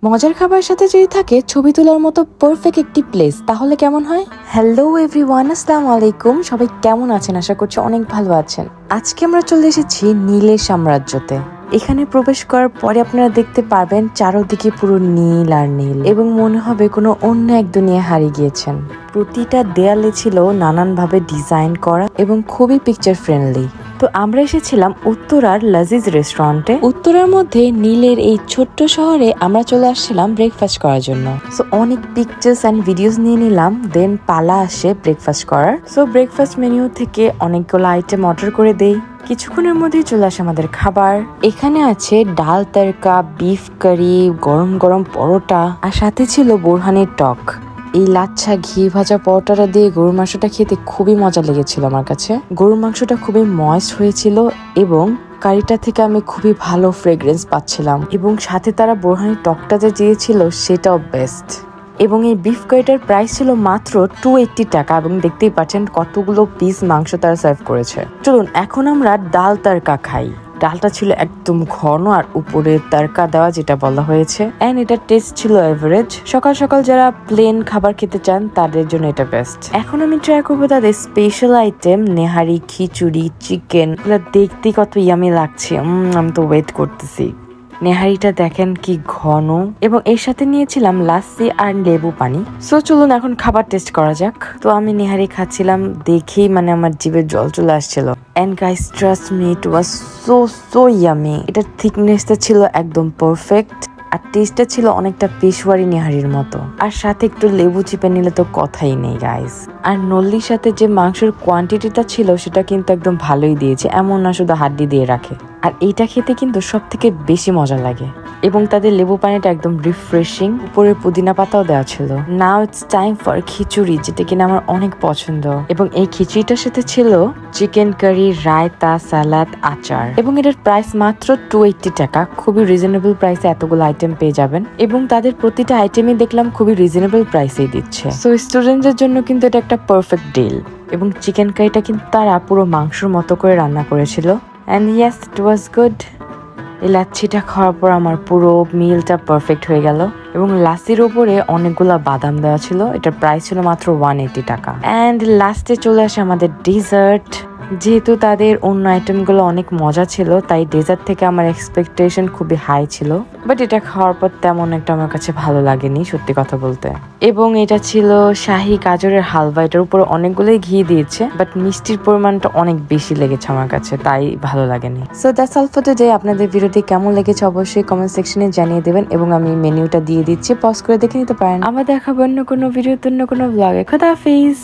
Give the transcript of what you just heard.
মজার খাবার সাথে যদি থাকে ছবি তোলার মতো পারফেক্ট একটি প্লেস তাহলে কেমন হয়। হ্যালো এভরিওয়ান, আসসালামু আলাইকুম। সবাই কেমন আছেন? আশা করছি অনেক ভালো আছেন। আজকে আমরা চলে এসেছি নীলের সাম্রাজ্যতে। এখানে প্রবেশ করার পরে আপনারা দেখতে পারবেন চারদিকে পুরো নীল আর নীল, এবং মনে হবে কোনো অন্য এক দুনিয়া হারিয়ে গিয়েছেন। প্রতিটা দেয়ালে ছিল নানানভাবে ডিজাইন করা এবং খুবই পিকচার ফ্রেন্ডলি। তো আমরা এসেছিলাম উত্তরার লাজিজ রেস্টুরেন্টে। উত্তরার মধ্যে নীলের এই ছোট্ট শহরে আমরা চলে আসছিলাম ব্রেকফাস্ট করার জন্য। সো অনেক পিকচার্স এন্ড ভিডিওস নিয়ে নিলাম, দেন পালা আসে ব্রেকফাস্ট করার। সো ব্রেকফাস্ট মেনু থেকে অনেকগুলো আইটেম অর্ডার করে দেই। কিছুক্ষণের মধ্যেই চলে আসে আমাদের খাবার। এখানে আছে ডাল তড়কা, বিফ কারি, গরম গরম পরোটা, আর সাথে ছিল বোরহানির টক। এই লাচ্ছা ঘি ভাজা পরোটাটা দিয়ে গরুর মাংসটা খেতে খুবই মজা লেগেছিল আমার কাছে। গরুর মাংসটা খুবই ময়েস্ট হয়েছিল এবং কারিটা থেকে আমি খুবই ভালো ফ্রেগ্রেন্স পাচ্ছিলাম, এবং সাথে তারা বোরহানির টকটা যে দিয়েছিল সেটাও বেস্ট। এবং এই বিফ কারিটার প্রাইস ছিল মাত্র 280 টাকা, এবং দেখতেই পাচ্ছেন কতগুলো পিস মাংস তারা সার্ভ করেছে। চলুন এখন আমরা ডাল তড়কা খাই। ডালটা ছিল একদম ঘন আর উপরে তড়কা দেওয়া, যেটা বলা হয়েছে, এন্ড এটার টেস্ট ছিল এভারেজ। সকাল সকাল যারা প্লেন খাবার খেতে চান তাদের জন্য এটা বেস্ট। এখন আমি ট্রাই করবো তাদের স্পেশাল আইটেম নেহারি, খিচুড়ি, চিকেন। এগুলো দেখতে কত ইয়ামি লাগছে, আমি তো ওয়েট করতেছি। নেহারিটা দেখেন কি ঘন, এবং এর সাথে নিয়েছিলাম লাচ্ছি আর লেবু পানি। সো চলুন এখন খাবার টেস্ট করা যাক। তো আমি নেহারি খাচ্ছিলাম, দেখেই আমার জিভে জল চলে আসছিল। And guys trust me, it was so yummy. এটার থিকনেসটা ছিল একদম পারফেক্ট, আর টেস্টটা ছিল অনেকটা পেশওয়ারি নেহারির মতো। আর সাথে একটু লেবু চিপে নিলে তো কথাই নেই গাইস। আর নল্লির সাথে যে মাংসের কোয়ান্টিটিটা ছিল সেটা কিন্তু একদম ভালোই দিয়েছে, এমন না শুধু হাড্ডি দিয়ে রাখে। আর এইটা খেতে কিন্তু সব থেকে বেশি মজা লাগে, এবং তাদের লেবু পানিটা একদম রিফ্রেশিং। উপরে পুদিনা পাতাও দেওয়া ছিল। নাও ইটস টাইম ফর খিচুড়ি, যেটা কিনা আমার অনেক পছন্দ। এবং এই খিচুড়িটার সাথে ছিল চিকেন কারি, রায়তা, সালাদ, আচার, এবং এটার প্রাইস মাত্র 280 টাকা। খুবই রিজনেবল প্রাইসে এতগুলো আইটেম পেয়ে যাবেন, এবং তাদের প্রতিটা আইটেমই দেখলাম খুবই রিজনেবল প্রাইসেই দিচ্ছে। সো স্টুডেন্টদের জন্য কিন্তু এটা একটা পারফেক্ট ডিল। এবং চিকেন কারিটা কিন্তু তারা পুরো মাংসের মতো করে রান্না করেছিল। And yes, it was good. এই লাচ্ছিটা খাওয়ার পর আমার পুরো মিলটা পারফেক্ট হয়ে গেল, এবং লাচ্ছির উপরে অনেকগুলা বাদাম দেওয়া ছিল। এটার প্রাইস ছিল মাত্র 180 টাকা। অ্যান্ড লাস্টে চলে আসে আমাদের ডেজার্ট। যেহেতু তাদের অন্য আইটেমগুলো অনেক মজা ছিল, তাই ডেজার্ট থেকে আমার এক্সপেকটেশন খুবই হাই ছিল, বাট এটা খাওয়ার পর তেমন একটা আমার কাছে ভালো লাগেনি সত্যি কথা বলতে। এবং এটা ছিল শাহী গাজরের হালুয়া। এটার উপর অনেকগুলোই ঘি দিয়েছে, বাট মিষ্টির পরিমাণটা অনেক বেশি লেগেছে আমার কাছে, তাই ভালো লাগেনি। So that's all for today. আপনাদের ভিডিওটি কেমন লেগেছে অবশ্যই কমেন্ট সেকশনে জানিয়ে দেবেন, এবং আমি মেনুটা দিয়ে দিচ্ছি, পজ করে দেখে নিতে পারেন। আবার দেখাবো অন্য কোনো ভিডিওতে, অন্য কোনো ব্লগে। খোদা হাফেজ।